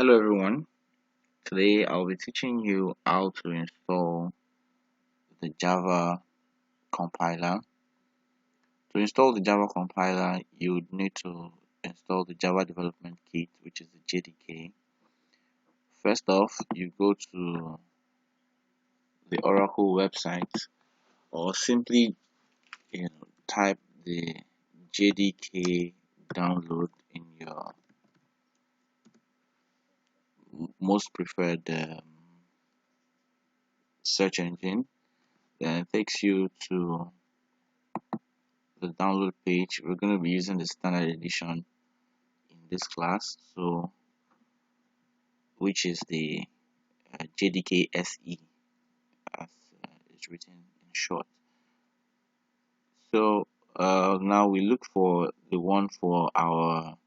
Hello everyone. Today I'll be teaching you how to install the Java compiler. To install the Java compiler, you would need to install the Java Development Kit, which is the JDK. First off, you go to the Oracle website or simply type the JDK download in your most preferred search engine. Then it takes you to the download page. We're going to be using the standard edition in this class, so which is the JDK SE as it's written in short. So now we look for the one for our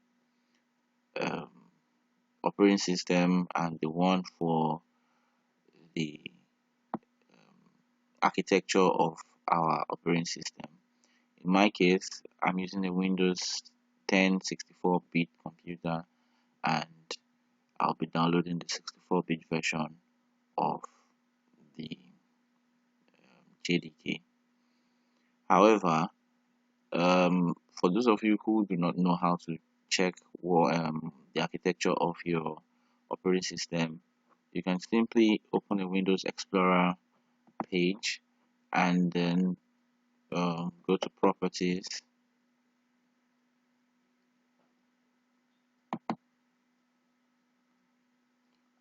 um, operating system and the one for the architecture of our operating system. In my case, I'm using a Windows 10 64-bit computer, and I'll be downloading the 64-bit version of the JDK. However, for those of you who do not know how to check the architecture of your operating system, you can simply open a Windows Explorer page and then go to Properties,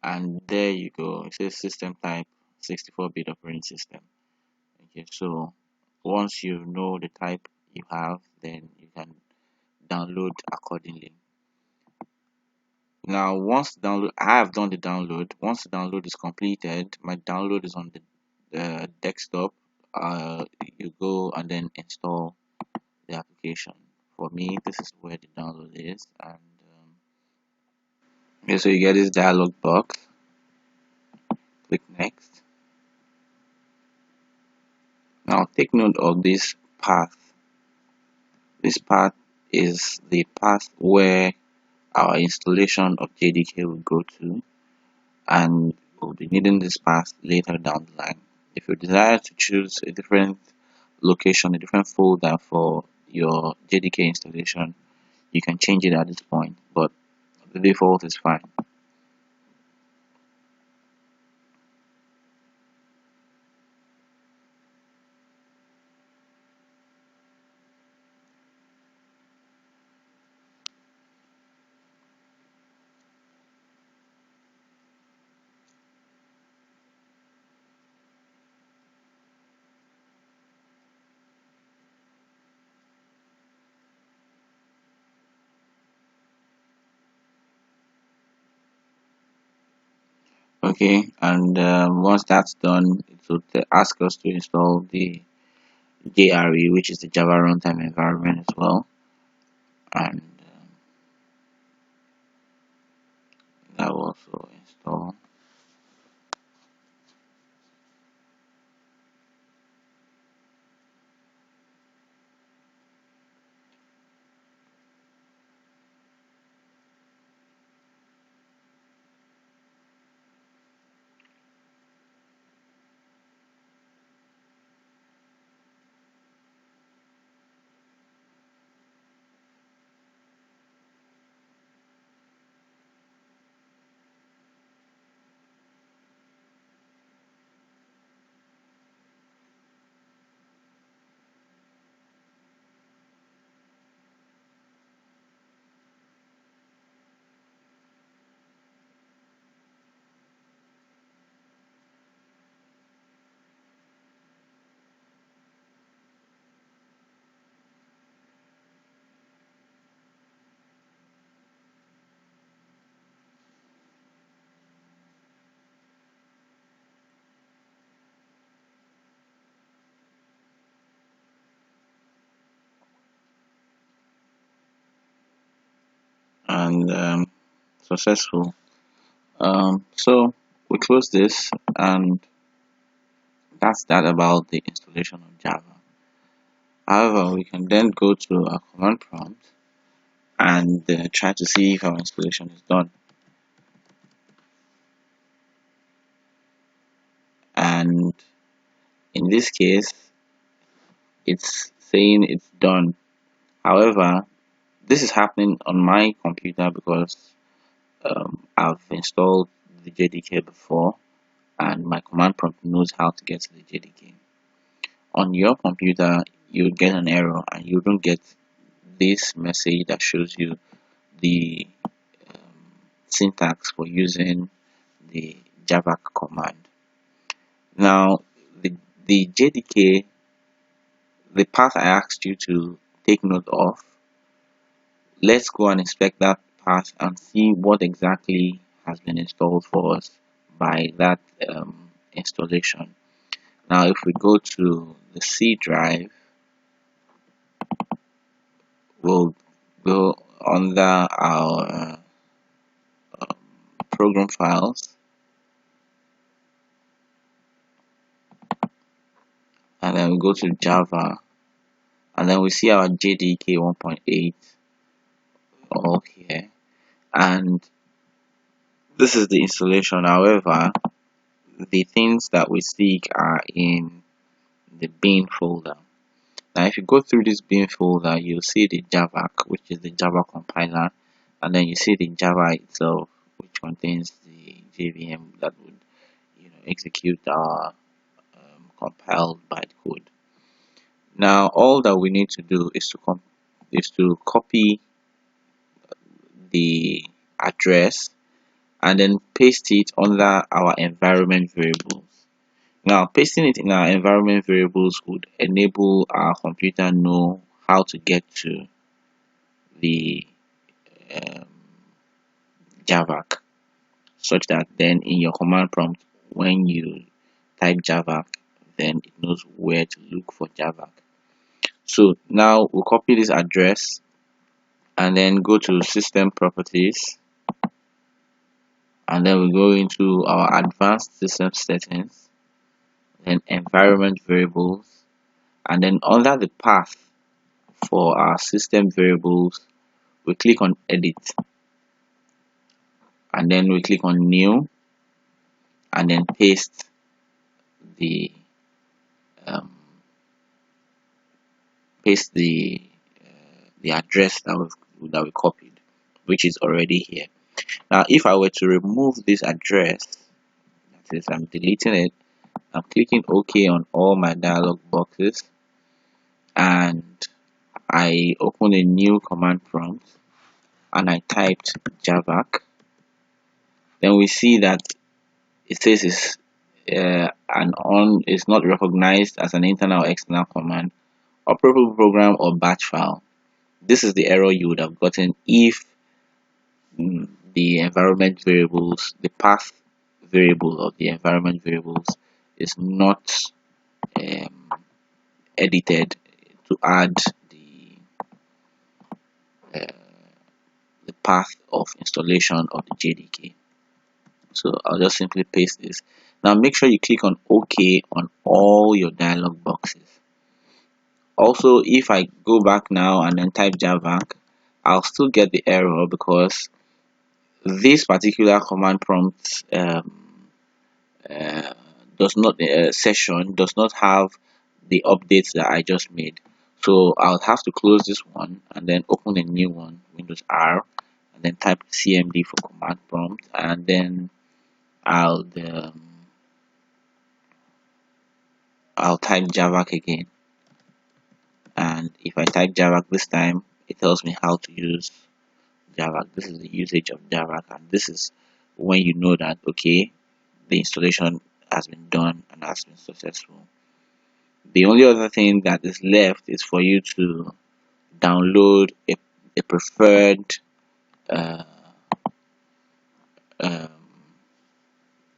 and there you go. It says System Type 64-bit operating system. Okay, so once you know the type you have, then you can download accordingly. Now, I have done the download. Once the download is completed, my download is on the desktop. You go and then install the application. For me, this is where the download is, and yeah, so you get this dialog box. Click next. Now, take note of this path. This path is the path where our installation of JDK will go to, and we'll be needing this path later down the line. If you desire to choose a different location, a different folder for your JDK installation, you can change it at this point, but the default is fine. Okay, and once that's done, it will ask us to install the JRE, which is the Java Runtime Environment as well, and that will also install. And successful. So we close this, and that's that about the installation of Java. However, we can then go to our command prompt and try to see if our installation is done. and in this case it's saying it's done. However, this is happening on my computer because I've installed the JDK before and my command prompt knows how to get to the JDK. On your computer, you get an error and you don't get this message that shows you the syntax for using the Java command. Now, the JDK, the path I asked you to take note of, let's go and inspect that path and see what exactly has been installed for us by that installation. Now, if we go to the C drive, we'll go under our program files, and then we go to Java, and then we see our JDK 1.8 all here, and this is the installation. However, the things that we seek are in the bin folder. Now, if you go through this bin folder, you'll see the Java, which is the Java compiler, and then you see the Java itself, which contains the JVM that would execute our compiled bytecode. Now, all that we need to do is to copy the address and then paste it under our environment variables. Now, pasting it in our environment variables would enable our computer know how to get to the um, Java, such that then in your command prompt, when you type Java, then it knows where to look for Java. So now we'll copy this address and then go to System Properties, and then we go into our Advanced System Settings, then Environment Variables, and then under the path for our system variables, we click on Edit, and then we click on New, and then paste the um, the address that we copied, which is already here. Now, if I were to remove this address, that is, I'm deleting it. I'm clicking OK on all my dialog boxes, and I open a new command prompt, and I typed Java. Then we see that it says it's not recognized as an internal or external command, operable program, or batch file. This is the error you would have gotten if the environment variables, the path variable of the environment variables is not um, edited to add uh, the path of installation of the JDK. So I'll just simply paste this. Now make sure you click on OK on all your dialog boxes. Also, if I go back now and then type Java, I'll still get the error because this particular command prompt does not session does not have the updates that I just made. So I'll have to close this one and then open a new one, Windows R, and then type CMD for command prompt, and then I'll type Java again. And if I type Java this time, it tells me how to use Java. This is the usage of Java, and this is when you know that okay, the installation has been done and has been successful. The only other thing that is left is for you to download a preferred uh, um,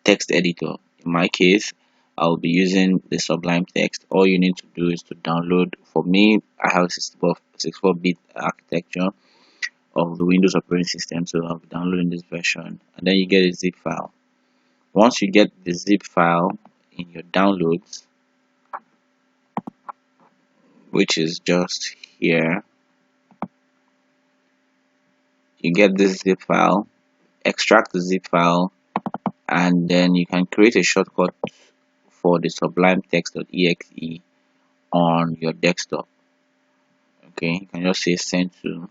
text editor. In my case, I'll be using the Sublime Text. All you need to do is to download. For me, I have a 64-bit architecture of the Windows operating system, so I'll be downloading this version, and then you get a zip file. Once you get the zip file in your downloads, which is just here, you get this zip file, extract the zip file, and then you can create a shortcut for the Sublime text.exe on your desktop. Okay, you can just say send to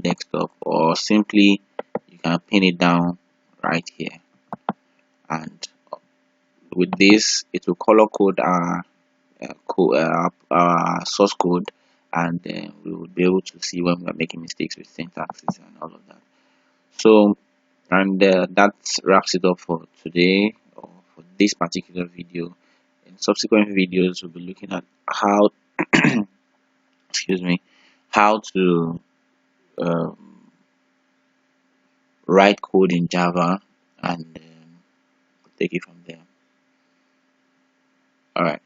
desktop, or simply you can pin it down right here, and with this it will color code our source code, and we will be able to see when we are making mistakes with syntaxes and all of that. So, and that wraps it up for today, or for this particular video. In subsequent videos we'll be looking at how excuse me, how to um, write code in Java, and take it from there. All right.